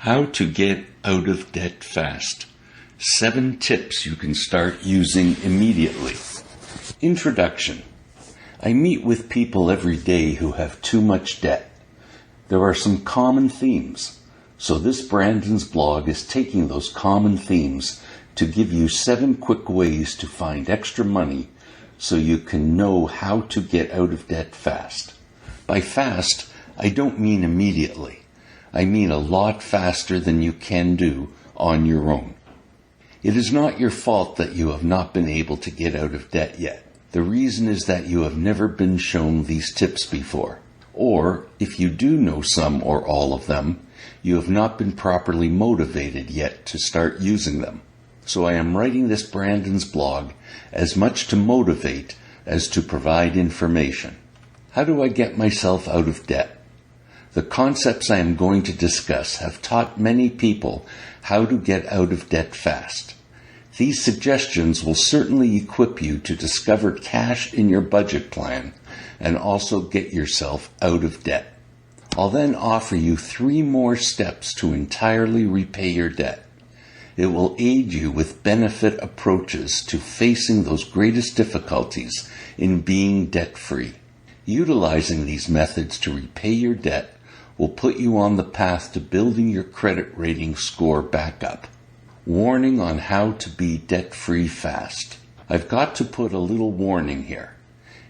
How to get out of debt fast. 7 tips you can start using immediately. Introduction. I meet with people every day who have too much debt. There are some common themes, so this Brandon's blog is taking those common themes to give you 7 quick ways to find extra money so you can know how to get out of debt fast. By fast, I don't mean immediately. I mean a lot faster than you can do on your own. It is not your fault that you have not been able to get out of debt yet. The reason is that you have never been shown these tips before. Or, if you do know some or all of them, you have not been properly motivated yet to start using them. So I am writing this Brandon's blog as much to motivate as to provide information. How do I get myself out of debt? The concepts I am going to discuss have taught many people how to get out of debt fast. These suggestions will certainly equip you to discover cash in your budget plan and also get yourself out of debt. I'll then offer you 3 more steps to entirely repay your debt. It will aid you with benefit approaches to facing those greatest difficulties in being debt-free. Utilizing these methods to repay your debt will put you on the path to building your credit rating score back up. Warning on how to be debt-free fast. I've got to put a little warning here.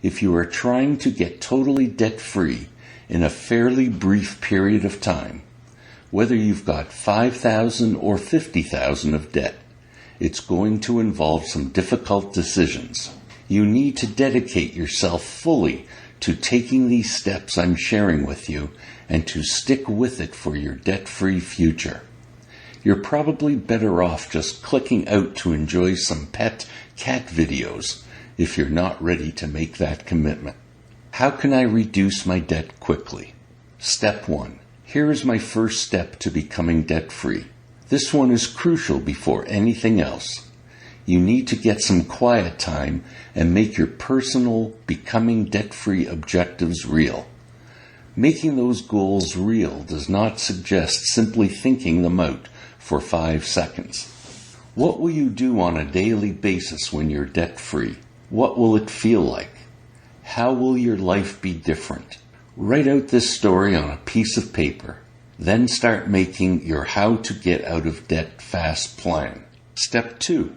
If you are trying to get totally debt-free in a fairly brief period of time, whether you've got $5,000 or $50,000 of debt, it's going to involve some difficult decisions. You need to dedicate yourself fully to taking these steps I'm sharing with you and to stick with it for your debt-free future. You're probably better off just clicking out to enjoy some pet cat videos if you're not ready to make that commitment. How can I reduce my debt quickly? Step 1. Here is my first step to becoming debt-free. This one is crucial before anything else. You need to get some quiet time and make your personal becoming debt-free objectives real. Making those goals real does not suggest simply thinking them out for 5 seconds. What will you do on a daily basis when you're debt-free? What will it feel like? How will your life be different? Write out this story on a piece of paper. Then start making your how to get out of debt fast plan. Step 2.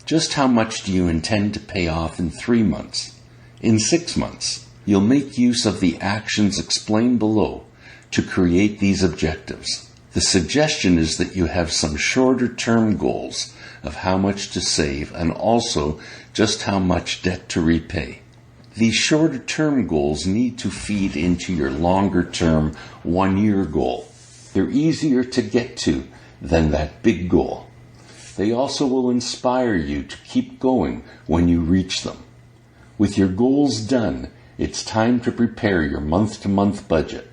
Just how much do you intend to pay off in 3 months? In 6 months? You'll make use of the actions explained below to create these objectives. The suggestion is that you have some shorter-term goals of how much to save and also just how much debt to repay. These shorter-term goals need to feed into your longer-term 1-year goal. They're easier to get to than that big goal. They also will inspire you to keep going when you reach them. With your goals done, it's time to prepare your month-to-month budget.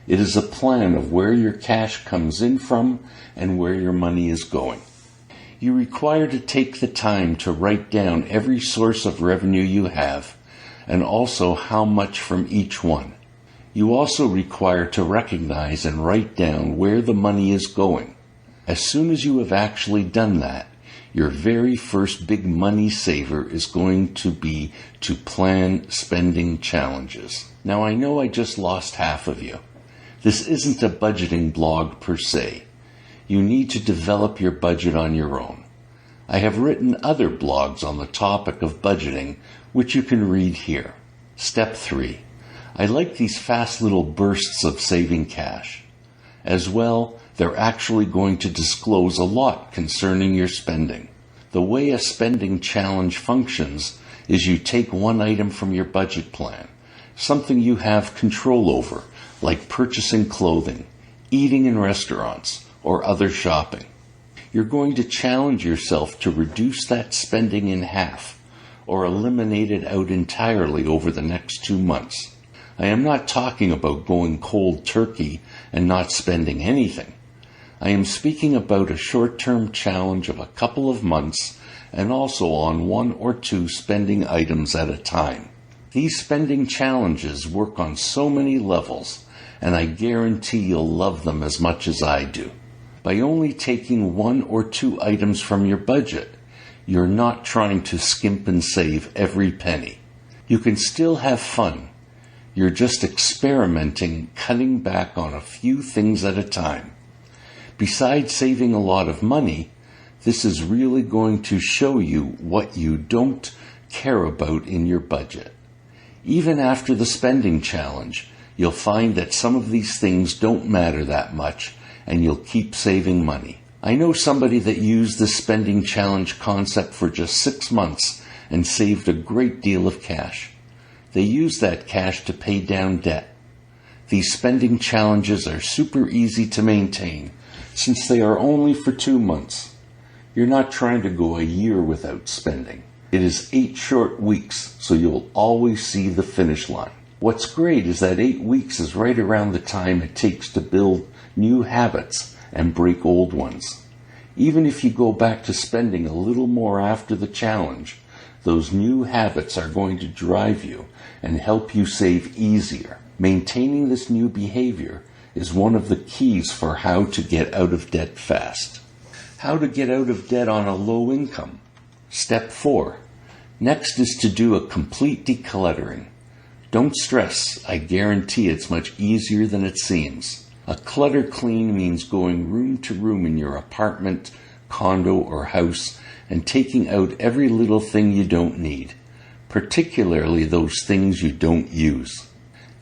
It is a plan of where your cash comes in from and where your money is going. You require to take the time to write down every source of revenue you have and also how much from each one. You also require to recognize and write down where the money is going. As soon as you have actually done that, your very first big money saver is going to be to plan spending challenges. Now I know I just lost half of you. This isn't a budgeting blog per se. You need to develop your budget on your own. I have written other blogs on the topic of budgeting, which you can read here. Step 3. I like these fast little bursts of saving cash. As well, they're actually going to disclose a lot concerning your spending. The way a spending challenge functions is you take one item from your budget plan, something you have control over, like purchasing clothing, eating in restaurants, or other shopping. You're going to challenge yourself to reduce that spending in half, or eliminate it out entirely over the next 2 months. I am not talking about going cold turkey and not spending anything. I am speaking about a short-term challenge of a couple of months and also on 1 or 2 spending items at a time. These spending challenges work on so many levels and I guarantee you'll love them as much as I do. By only taking 1 or 2 items from your budget, you're not trying to skimp and save every penny. You can still have fun. You're just experimenting, cutting back on a few things at a time. Besides saving a lot of money, this is really going to show you what you don't care about in your budget. Even after the spending challenge, you'll find that some of these things don't matter that much, and you'll keep saving money. I know somebody that used the spending challenge concept for just 6 months and saved a great deal of cash. They used that cash to pay down debt. These spending challenges are super easy to maintain since they are only for 2 months. You're not trying to go a year without spending. It is 8 short weeks, so you'll always see the finish line. What's great is that 8 weeks is right around the time it takes to build new habits and break old ones. Even if you go back to spending a little more after the challenge, those new habits are going to drive you and help you save easier. Maintaining this new behavior is one of the keys for how to get out of debt fast. How to get out of debt on a low income. Step 4. Next is to do a complete decluttering. Don't stress, I guarantee it's much easier than it seems. A clutter clean means going room to room in your apartment, condo, or house and taking out every little thing you don't need, particularly those things you don't use.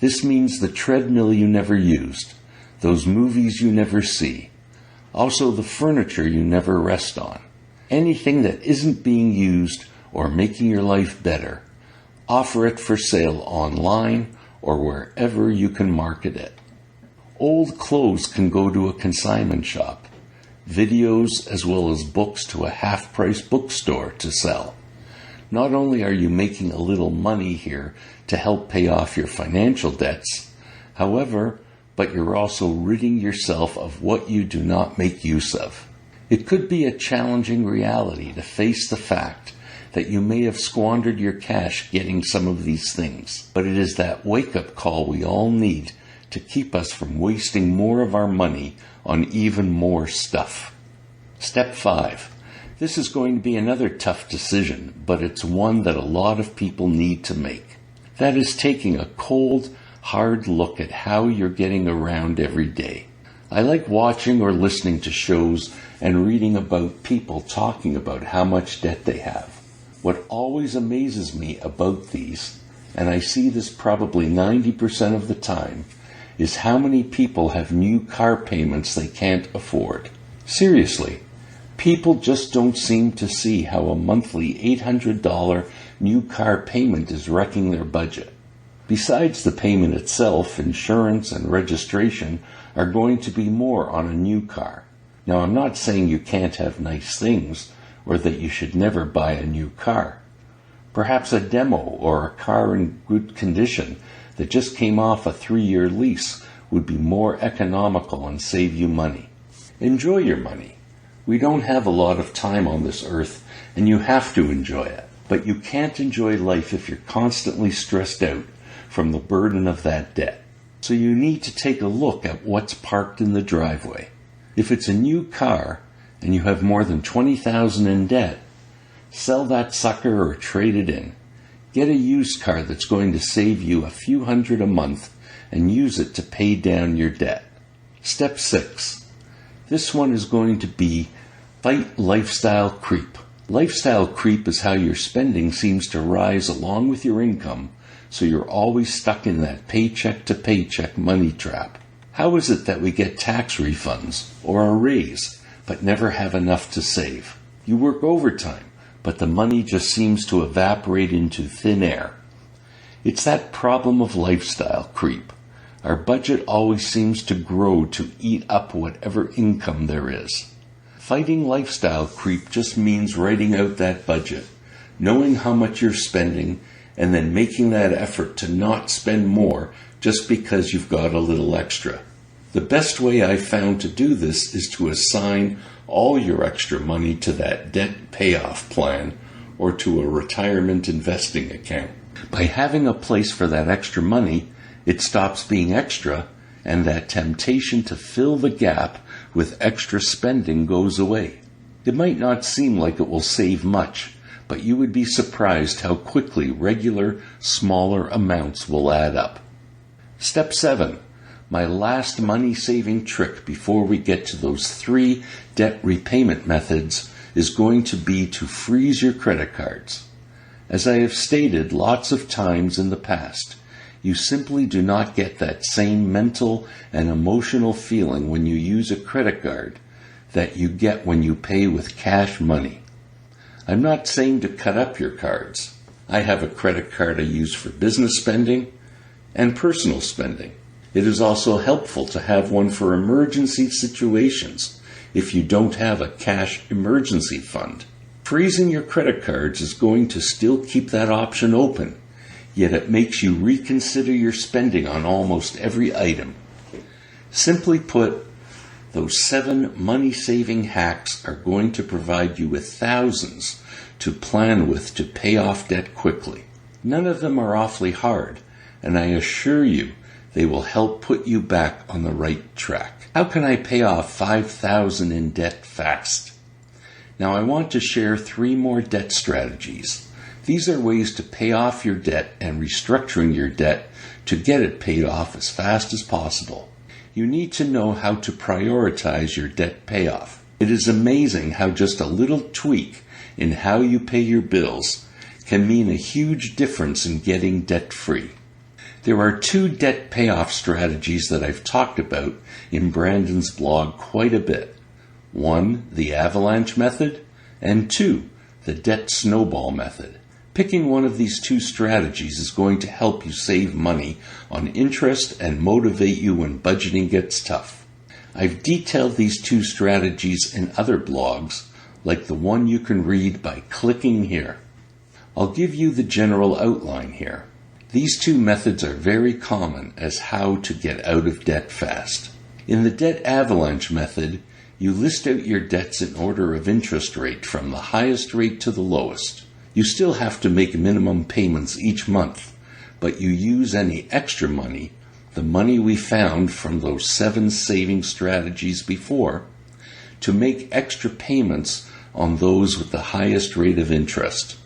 This means the treadmill you never used, those movies you never see, also the furniture you never rest on. Anything that isn't being used or making your life better, offer it for sale online or wherever you can market it. Old clothes can go to a consignment shop, videos as well as books to a half-price bookstore to sell. Not only are you making a little money here to help pay off your financial debts, however, but you're also ridding yourself of what you do not make use of. It could be a challenging reality to face the fact that you may have squandered your cash getting some of these things, but it is that wake-up call we all need to keep us from wasting more of our money on even more stuff. Step 5. This is going to be another tough decision, but it's one that a lot of people need to make. That is taking a cold, hard look at how you're getting around every day. I like watching or listening to shows and reading about people talking about how much debt they have. What always amazes me about these, and I see this probably 90% of the time, is how many people have new car payments they can't afford. Seriously, people just don't seem to see how a monthly $800 new car payment is wrecking their budget. Besides the payment itself, insurance and registration are going to be more on a new car. Now, I'm not saying you can't have nice things or that you should never buy a new car. Perhaps a demo or a car in good condition that just came off a 3-year lease would be more economical and save you money. Enjoy your money. We don't have a lot of time on this earth, and you have to enjoy it. But you can't enjoy life if you're constantly stressed out from the burden of that debt. So you need to take a look at what's parked in the driveway. If it's a new car and you have more than $20,000 in debt, sell that sucker or trade it in. Get a used car that's going to save you a few hundred a month and use it to pay down your debt. Step 6. This one is going to be fight lifestyle creep. Lifestyle creep is how your spending seems to rise along with your income, so you're always stuck in that paycheck to paycheck money trap. How is it that we get tax refunds or a raise but never have enough to save? You work overtime, but the money just seems to evaporate into thin air. It's that problem of lifestyle creep. Our budget always seems to grow to eat up whatever income there is. Fighting lifestyle creep just means writing out that budget, knowing how much you're spending, and then making that effort to not spend more just because you've got a little extra. The best way I've found to do this is to assign all your extra money to that debt payoff plan or to a retirement investing account. By having a place for that extra money, it stops being extra and that temptation to fill the gap with extra spending goes away. It might not seem like it will save much, but you would be surprised how quickly regular, smaller amounts will add up. Step 7. My last money-saving trick before we get to those 3 debt repayment methods is going to be to freeze your credit cards. As I have stated lots of times in the past, you simply do not get that same mental and emotional feeling when you use a credit card that you get when you pay with cash money. I'm not saying to cut up your cards. I have a credit card I use for business spending and personal spending. It is also helpful to have one for emergency situations if you don't have a cash emergency fund. Freezing your credit cards is going to still keep that option open, yet it makes you reconsider your spending on almost every item. Simply put, those 7 money-saving hacks are going to provide you with thousands to plan with to pay off debt quickly. None of them are awfully hard, and I assure you they will help put you back on the right track. How can I pay off $5,000 in debt fast? Now I want to share 3 more debt strategies. These are ways to pay off your debt and restructuring your debt to get it paid off as fast as possible. You need to know how to prioritize your debt payoff. It is amazing how just a little tweak in how you pay your bills can mean a huge difference in getting debt-free. There are 2 debt payoff strategies that I've talked about in Brandon's blog quite a bit. 1, the avalanche method, and 2, the debt snowball method. Picking one of these 2 strategies is going to help you save money on interest and motivate you when budgeting gets tough. I've detailed these 2 strategies in other blogs, like the one you can read by clicking here. I'll give you the general outline here. These 2 methods are very common as how to get out of debt fast. In the debt avalanche method, you list out your debts in order of interest rate from the highest rate to the lowest. You still have to make minimum payments each month, but you use any extra money, the money we found from those 7 saving strategies before, to make extra payments on those with the highest rate of interest.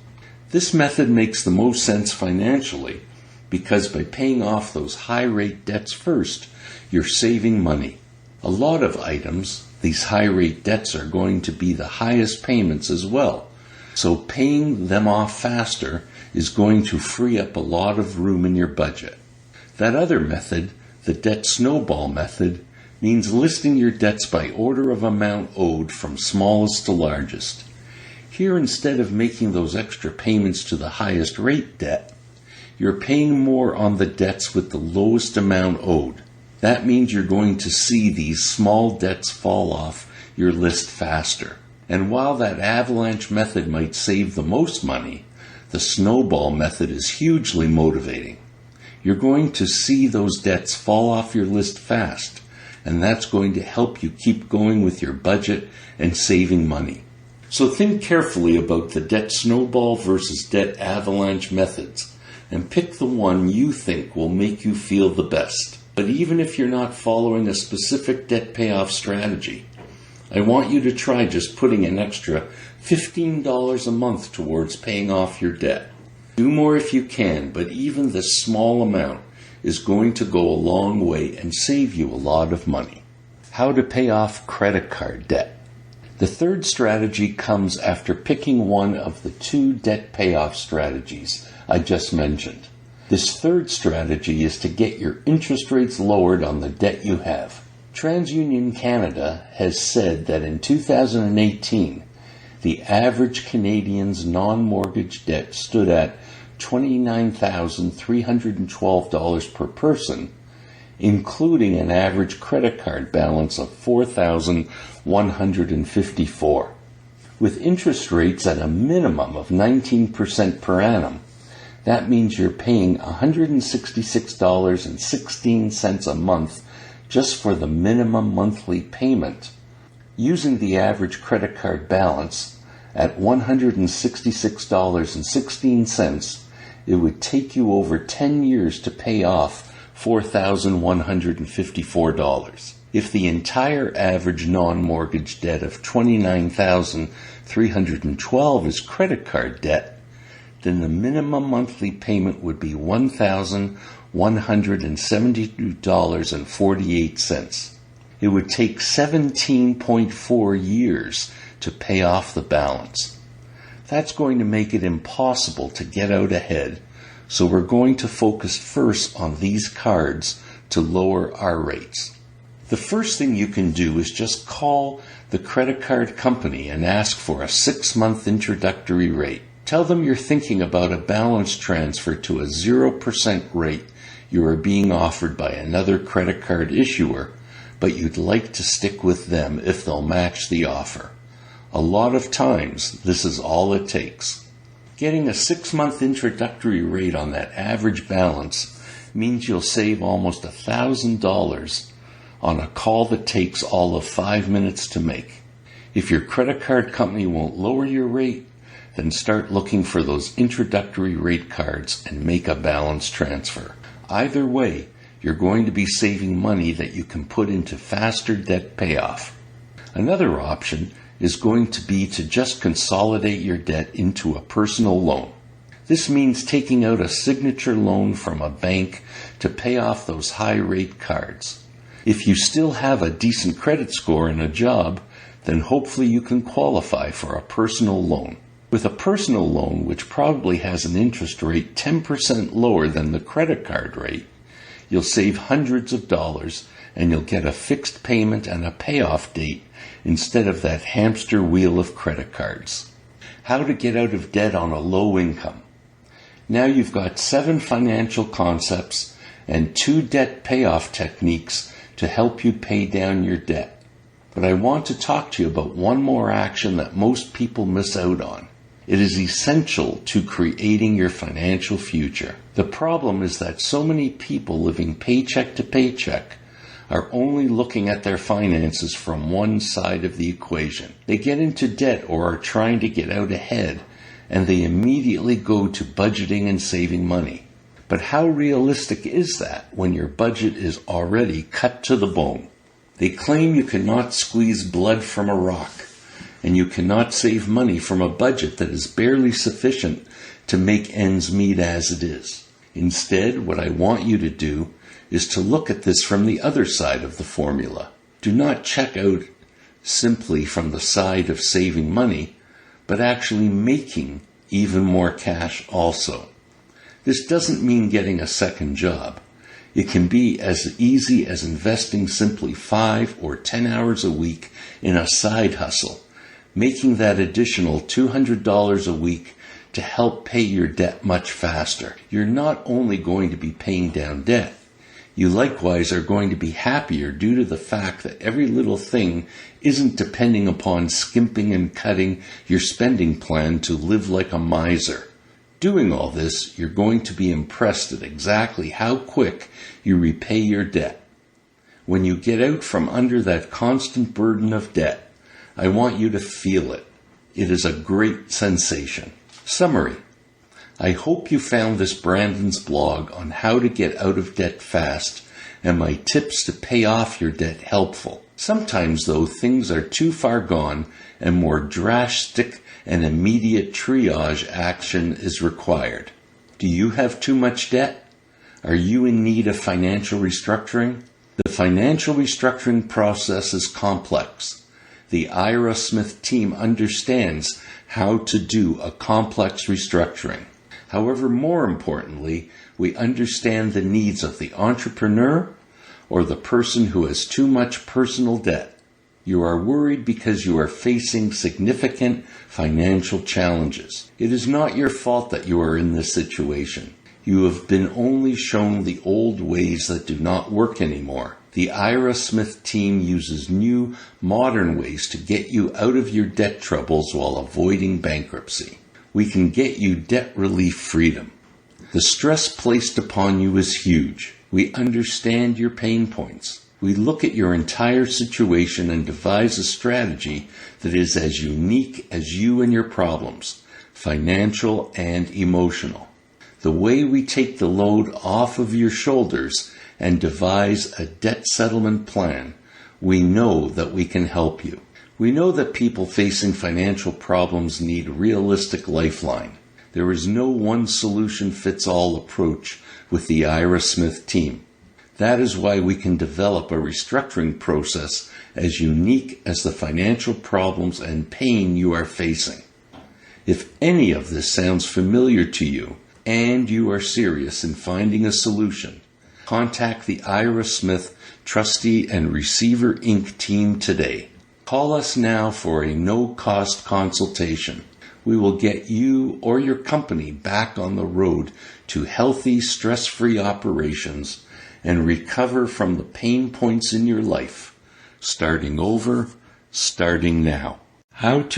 This method makes the most sense financially because by paying off those high-rate debts first, you're saving money. A lot of items, these high-rate debts are going to be the highest payments as well. So paying them off faster is going to free up a lot of room in your budget. That other method, the debt snowball method, means listing your debts by order of amount owed from smallest to largest. Here, instead of making those extra payments to the highest rate debt, you're paying more on the debts with the lowest amount owed. That means you're going to see these small debts fall off your list faster. And while that avalanche method might save the most money, the snowball method is hugely motivating. You're going to see those debts fall off your list fast, and that's going to help you keep going with your budget and saving money. So think carefully about the debt snowball versus debt avalanche methods, and pick the one you think will make you feel the best. But even if you're not following a specific debt payoff strategy, I want you to try just putting an extra $15 a month towards paying off your debt. Do more if you can, but even this small amount is going to go a long way and save you a lot of money. How to pay off credit card debt. The 3rd strategy comes after picking one of the 2 debt payoff strategies I just mentioned. This 3rd strategy is to get your interest rates lowered on the debt you have. TransUnion Canada has said that in 2018, the average Canadian's non-mortgage debt stood at $29,312 per person, including an average credit card balance of $4,154. With interest rates at a minimum of 19% per annum, that means you're paying $166.16 a month just for the minimum monthly payment. Using the average credit card balance at $166.16, it would take you over 10 years to pay off $4,154. If the entire average non-mortgage debt of $29,312 is credit card debt, then the minimum monthly payment would be $1,172.48. It would take 17.4 years to pay off the balance. That's going to make it impossible to get out ahead, so we're going to focus first on these cards to lower our rates. The first thing you can do is just call the credit card company and ask for a 6-month introductory rate. Tell them you're thinking about a balance transfer to a 0% rate you are being offered by another credit card issuer, but you'd like to stick with them if they'll match the offer. A lot of times, this is all it takes. Getting a 6-month introductory rate on that average balance means you'll save almost $1,000 on a call that takes all of 5 minutes to make. If your credit card company won't lower your rate, then start looking for those introductory rate cards and make a balance transfer. Either way, you're going to be saving money that you can put into faster debt payoff. Another option is going to be to just consolidate your debt into a personal loan. This means taking out a signature loan from a bank to pay off those high-rate cards. If you still have a decent credit score and a job, then hopefully you can qualify for a personal loan. With a personal loan, which probably has an interest rate 10% lower than the credit card rate, you'll save hundreds of dollars and you'll get a fixed payment and a payoff date instead of that hamster wheel of credit cards. How to get out of debt on a low income. Now you've got 7 financial concepts and 2 debt payoff techniques to help you pay down your debt. But I want to talk to you about one more action that most people miss out on. It is essential to creating your financial future. The problem is that so many people living paycheck to paycheck are only looking at their finances from one side of the equation. They get into debt or are trying to get out ahead, and they immediately go to budgeting and saving money. But how realistic is that when your budget is already cut to the bone? They claim you cannot squeeze blood from a rock, and you cannot save money from a budget that is barely sufficient to make ends meet as it is. Instead, what I want you to do is to look at this from the other side of the formula. Do not check out simply from the side of saving money, but actually making even more cash also. This doesn't mean getting a second job. It can be as easy as investing simply 5 or 10 hours a week in a side hustle, making that additional $200 a week to help pay your debt much faster. You're not only going to be paying down debt, you likewise are going to be happier due to the fact that every little thing isn't depending upon skimping and cutting your spending plan to live like a miser. Doing all this, you're going to be impressed at exactly how quick you repay your debt. When you get out from under that constant burden of debt, I want you to feel it. It is a great sensation. Summary. I hope you found this Brandon's blog on how to get out of debt fast and my tips to pay off your debt helpful. Sometimes, though, things are too far gone and more drastic and immediate triage action is required. Do you have too much debt? Are you in need of financial restructuring? The financial restructuring process is complex. The Ira Smith team understands how to do a complex restructuring. However, more importantly, we understand the needs of the entrepreneur or the person who has too much personal debt. You are worried because you are facing significant financial challenges. It is not your fault that you are in this situation. You have been only shown the old ways that do not work anymore. The Ira Smith team uses new, modern ways to get you out of your debt troubles while avoiding bankruptcy. We can get you debt relief freedom. The stress placed upon you is huge. We understand your pain points. We look at your entire situation and devise a strategy that is as unique as you and your problems, financial and emotional. The way we take the load off of your shoulders and devise a debt settlement plan, we know that we can help you. We know that people facing financial problems need a realistic lifeline. There is no one-solution-fits-all approach with the Ira Smith team. That is why we can develop a restructuring process as unique as the financial problems and pain you are facing. If any of this sounds familiar to you, and you are serious in finding a solution, contact the Ira Smith Trustee and Receiver Inc. team today. Call us now for a no-cost consultation. We will get you or your company back on the road to healthy, stress-free operations and recover from the pain points in your life, starting over, starting now. How to